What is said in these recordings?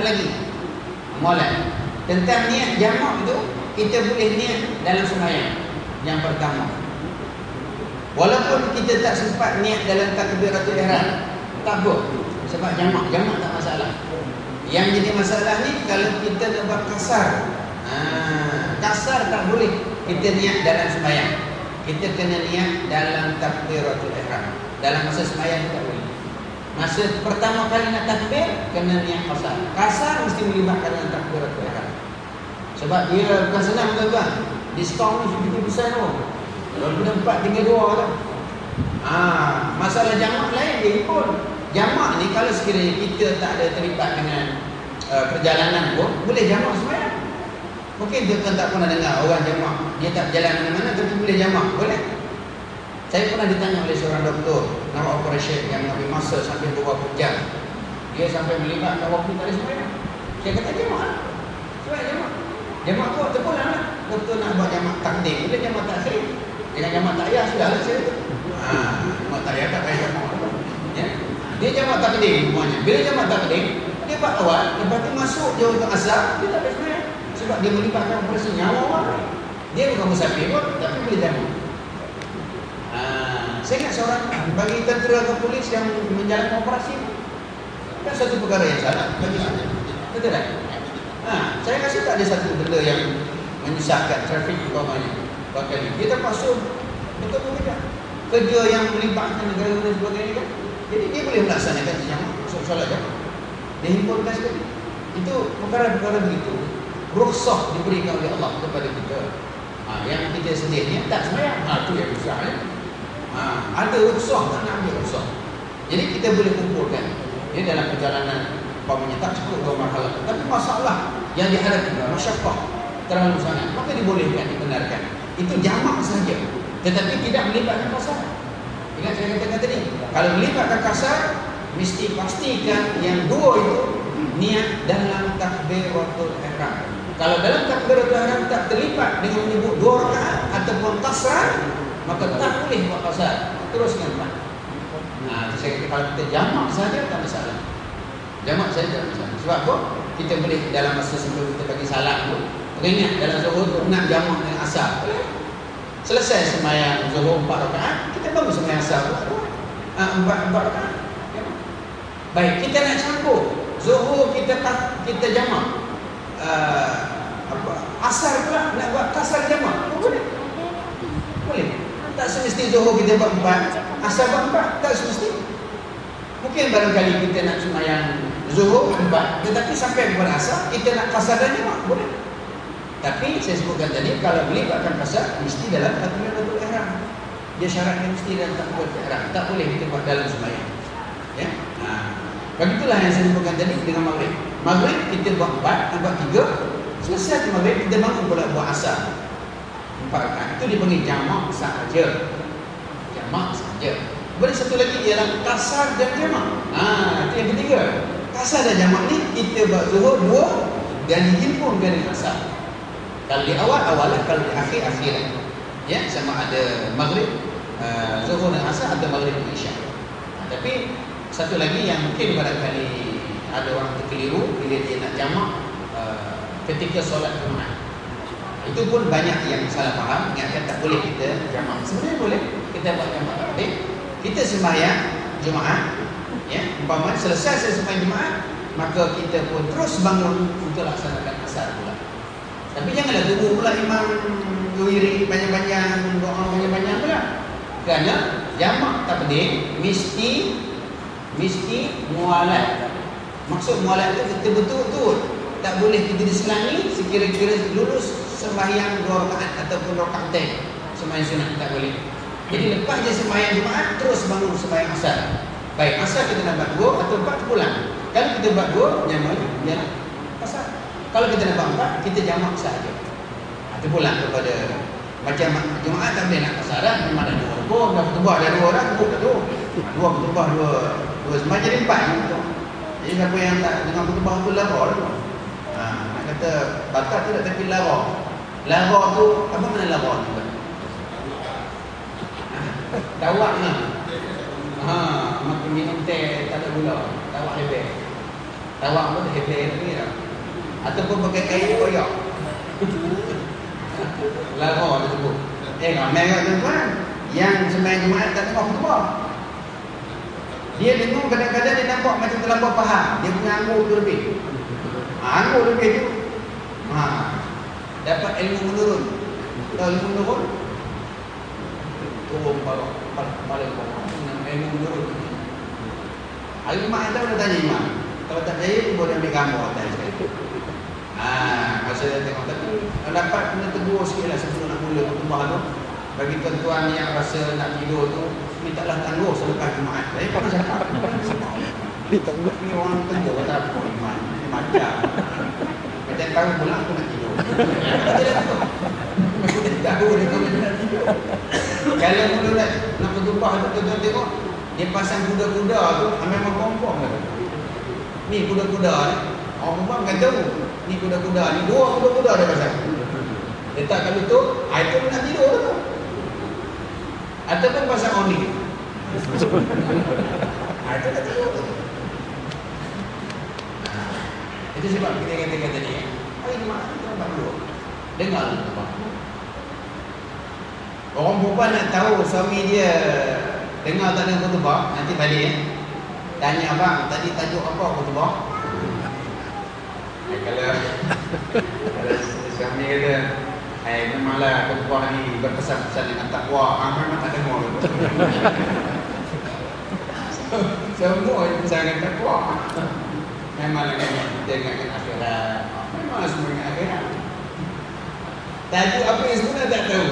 lagi amalan tentang niat jamak itu. Kita boleh niat dalam sembahyang yang pertama, walaupun kita tak sempat niat dalam takbiratul ihram, tak apa, sebab jamak tak masalah. Yang jadi masalah ni kalau kita nak buat kasar. Kasar tak boleh kita niat dalam sembahyang. Kita kena niat dalam takbiratul ihram. Dalam masa sembahyang tak boleh. Masa pertama kali nak takbir kena niat kasar. Kasar mesti melibatkan dalam takbiratul ihram. Sebab dia bukan senang tuan-tuan. Diskaun ni sebegitu besar tu. Kalau kena 4 tinggal 2 tu. Masalah jamak lain dia pun. Jamak ni kalau sekiranya kita tak ada terlibat dengan perjalanan pun boleh jamak sembahyang. Mungkin dia kan tak pernah dengar orang jamak, dia tak berjalan mana-mana tapi boleh jamak, boleh. Saya pernah ditanya oleh seorang doktor nak operation yang ambil masa sampai beberapa jam. Dia sampai melibatkan waktu tak ada sembahyang. Saya kata jamak. Sebab jamak tu terpulang lah. Doktor nak buat jamak takdim, boleh jamak takhir. Dengan jamak takyah sudahlah saya kata. Jamak takyah tak payah jamak. Ya. Dia jamak takdim semuanya. Bila jamak takdim, dia buat awal, lepas tu masuk je untuk asar, dia tak boleh sembahyang. Sebab dia melibatkan operasi nyawa orang. Dia bukan musafir pun, tapi boleh jamak. Saya ingat seorang bagi tentera atau polis yang menjalankan operasi, kan satu perkara yang salah bagi saya. Betul tak? Saya rasa tak ada satu benda yang menyusahkan trafik umpamanya. Bahkan dia terpaksa betul-betul kerja. Kerja yang melibatkan negara dan sebagainya kan. Jadi dia boleh melaksanakan jamak, solat jamak. Dia himpunkan sekali. Itu perkara-perkara begitu. Rukhsah diberikan oleh Allah kepada kita. Yang kita sendiri tak sembahyang. Itu yang susahnya. Ada rukhsah, tak nak ambil rukhsah. Jadi kita boleh kumpulkan. Dia dalam perjalanan umpamanya tak cukup 2 marhalah. Tapi masalah yang dihadapi masyaqqah terlalu sangat, maka dibolehkan, dibenarkan. Itu jamak saja. Tetapi tidak melibatkan kasar. Ingat saya katakan tadi, kalau melibatkan kasar, mesti pastikan yang 2 itu niat dalam takbiratul ihram. Kalau dalam takbiratul ihram tak terlibat dengan menyebut 2 rakaat ataupun kasar, maka tak boleh buat kasar. Teruskan Pak. Saya kata kalau kita jamak saja tak masalah. Jamak saja tak masalah. Sebab apa? Kita boleh dalam masa sebelum kita bagi salam tu, teringat dalam zuhur tu nak jamak dengan asar. Selesai sembahyang zuhur 4 rakaat, kita baru sembahyang asar 4 rakaat. Baik, kita nak campur zuhur kita jamak. Asar pula nak buat kasar jamak. Boleh. Boleh. Tak semesti zuhur kita buat 4, asar buat 4, tak semesti. Mungkin barangkali kita nak sembahyang zuhur 4, tetapi sampai kepada asar kita nak kasar dan jamak, boleh. Tapi saya sebutkan tadi, kalau melibatkan kasar mesti dalam takbiratul ihram. Dia syaratnya mesti dalam takbiratul ihram. Tak boleh kita buat dalam sembahyang. Ya. Begitulah yang saya sebutkan tadi dengan maghrib. Maghrib kita buat 4, buat 3, selesai maghrib kita bangun pula buat asar 4 rakaat. Itu dipanggil jamak sahaja. Jamak sahaja. Kemudian satu lagi ialah kasar dan jamak. Itu yang ketiga. Kasar dan jamak ni kita buat zuhur 2 dan dihimpunkan dengan asar. Kalau di awal-awal, kalau di akhir-akhir. Ya, sama ada maghrib, zuhur dan asar atau maghrib dan isyak. Tapi satu lagi yang mungkin barangkali ada orang terkeliru bila dia nak jamak ketika solat Jumaat. Itu pun banyak yang salah faham, ingatkan tak boleh kita jamak. Sebenarnya boleh kita buat jamak. Kita sembahyang Jumaat, ya, umpamanya selesai saya sembahyang Jumaat, maka kita pun terus bangun untuk laksanakan asar pula. Tapi janganlah tunggu pula imam wirid panjang-panjang, doa panjang-panjang pula. Kerana jamak takdim mesti mualat. Maksud mualat itu kita betul-betul tak boleh kita diselangi sekira-kira lulus sembahyang 2 rakaat ataupun rakaatain sembahyang sunat, tak boleh. Jadi lepas dia sembahyang Jumaat terus bangun sembahyang asar. Baik, asar kita nak buat 2 atau 4 pulang. Kalau kita buat 2 jamak dia asar. Kalau kita nak buat 4 kita jamak sahaja. Itu pulang kepada macam Jumaat tak boleh nak asar dah, memang ada 2 rukuk, dah bertubah ada 2 orang, rukuk dah 2. 2 bertubah 2 sembahyang jadi 4 gitu. Jadi siapa yang tak dengan bertubah tu lara dah. Nak kata batal tu tak, tapi lara. Lara tu apa makna lara tu? Tawak ni. Makan minum teh tak ada gula, tawak lebih. Tawak pun hebel ni dah. Ataupun pakai kain koyak. Lama dia sebut. Ramai kat tuan-tuan yang sembahyang Jumaat tak tengok khutbah. Dia dengar kadang-kadang dia nampak macam terlampau faham. Dia punya anggur tu lebih. Anggur lebih tu. Dapat ilmu menurun. Tahu ilmu menurun? Turun balik ilmu menurun. Hari Jumaat tahu dah tanya imam. Kalau tak percaya pun boleh ambil gambar atas sekali. Masa dia tengok tapi dapat kena tegur sikit lah sebelum nak mula khutbah tu. Bagi tuan-tuan yang rasa nak tidur tu, mintalah tangguh selepas Jumaat. Saya pernah cakap, ni orang tengok kata apa iman, ni macam tahu pula aku nak tidur. Dia tahu dia nak tidur. Kalau mula nak berjumpa tu, tuan-tuan tengok, dia pasang kuda-kuda tu, memang kompong kata. Ni kuda-kuda ni, orang perempuan kan tahu, ni kuda-kuda ni, 2 kuda-kuda dia pasang. Letak kat lutut, itu nak tidur tu. Ataupun pasang oni. Itu nak tidur tu. Itu sebab kita katakan tadi, hari Jumaat kita nampak dulu. Dengar lah. Orang perempuan nak tahu suami dia dengar tak ada khutbah, nanti balik tanya abang, tadi tajuk apa khutbah? Kalau suami kata, memanglah khutbah ni berpesan-pesan dengan takwa, memang tak dengar. Semua yang pesan dengan takwa. Memanglah kita ingatkan akhirat. Memanglah semua ingat akhirat. Tajuk apa yang sebenarnya tak tahu.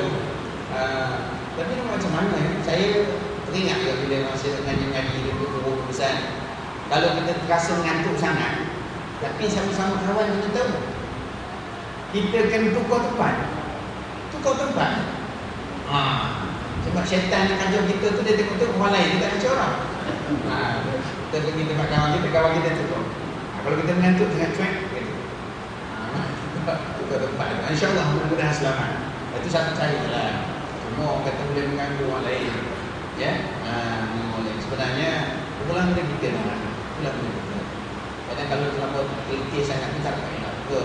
Tapi macam mana saya teringat juga bila masa ngaji-ngaji di guru pesan. Kalau kita terasa mengantuk sangat, tapi sama-sama kawan kita tahu, kita akan tukar tempat. Sebab syaitan yang kacau kita tu, dia tengok-tengok orang lain, dia tak kacau orang. Kita pergi tempat kawan kita tukar. Kalau kita mengantuk sangat cuek, gitu. Tukar tempat. InsyaAllah mudah-mudahan selamat. Itu satu cara lah. Semua orang kata boleh mengganggu orang lain. Ya, sebenarnya pulang dari kita lah. Kadang kalau terlalu kelitih sangat kita tak nak ke.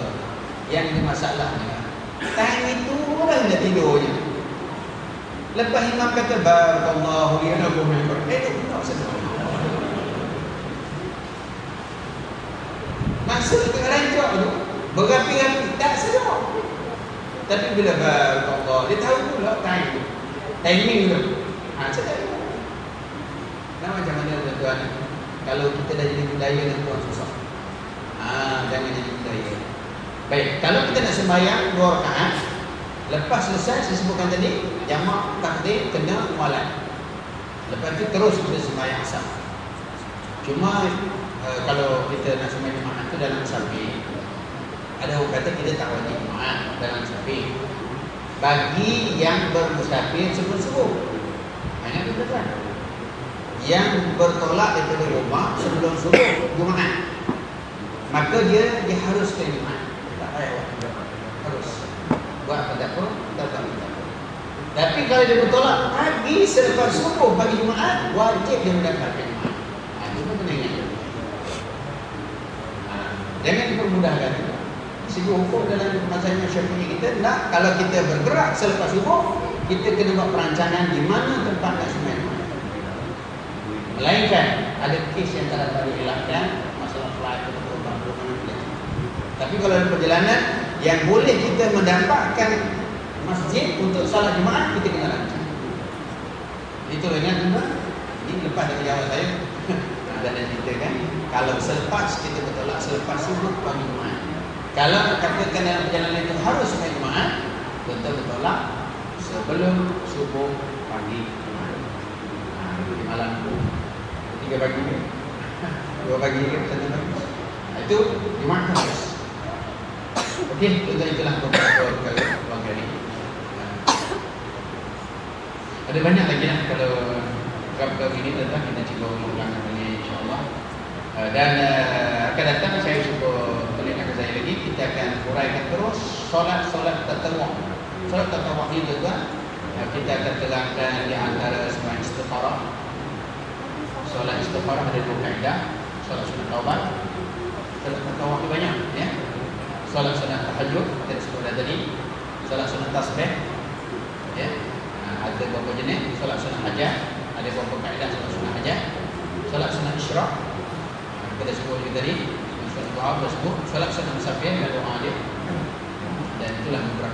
Yang ini masalahnya, time itu orang dah tidurnya. Lepas imam kata barakallahu li lakum tak sedar. Masa tengah rancak tu berapi-api tak sedar. Tapi bila barakallahu, dia tahu pula time tu, timing tu. Sedar. Macam mana tuan-tuan, kalau kita dah jadi budaya dan tuan susah. Jangan jadi budaya. Baik, kalau kita nak sembahyang 2 rakaat, lepas selesai saya sebutkan tadi, jamak takdim kena mualat. Lepas itu terus kita sembahyang asar. Cuma kalau kita nak sembahyang Jumaat itu dalam sapi, ada orang kata kita tak wajib Jumaat dalam sapi. Bagi yang bermusafir sebelum subuh, hanya itu tuan. Yang bertolak daripada rumah sebelum subuh Jumaat, maka dia harus ke Jumaat. Tak payah harus buat tadabbur, tak tadabbur. Tapi kalau dia bertolak pagi selepas subuh pagi Jumaat, wajib dia mendapatkan Jumaat. Itu pun kena ingat. Jangan dipermudahkan. Segi hukum dalam mazhab Syafi'i kita, nak kalau kita bergerak selepas subuh, kita kena buat perancangan di mana tempat nak sembahyang. Melainkan ada kes yang tak dapat dielakkan, masalah flight atau terbang ke mana. Tapi kalau ada perjalanan yang boleh kita mendapatkan masjid untuk salat Jumaat, kita kena rancang. Itu ingat tuan. Ini lepas dari jawab saya. Dan kita kan, kalau selepas kita bertolak selepas subuh pagi Jumaat. Kalau katakan dalam perjalanan itu harus sampai Jumaat, kita bertolak sebelum subuh pagi Jumaat. Di malam itu 3 pagi ke 2 pagi ke 1 pagi. Itu Jumaat harus. Okey, itulah beberapa kali. Ada banyak lagi lah kalau beberapa ini tetap kita cuba ulang kembali insya-Allah. Dan akan datang saya cuba perlihatkan saya lagi, kita akan uraikan terus solat tatawwu. Solat tatawwu ini tuan, kita akan terangkan di antara sembahyang istikharah. Solat istikharah ada 2 kaedah, solat sunat taubat. Salat tatawuf banyak, ya. Salat sunat tahajud kita sebut tadi, salat sunat tasbih, ya. Ada beberapa jenis, salat sunat hajat, ada beberapa kaedah salat sunat hajat, salat sunat isyraq, kita sebut juga tadi, sunat doa kita sebut, salat sunat musafir dan doa dia, dan itulah beberapa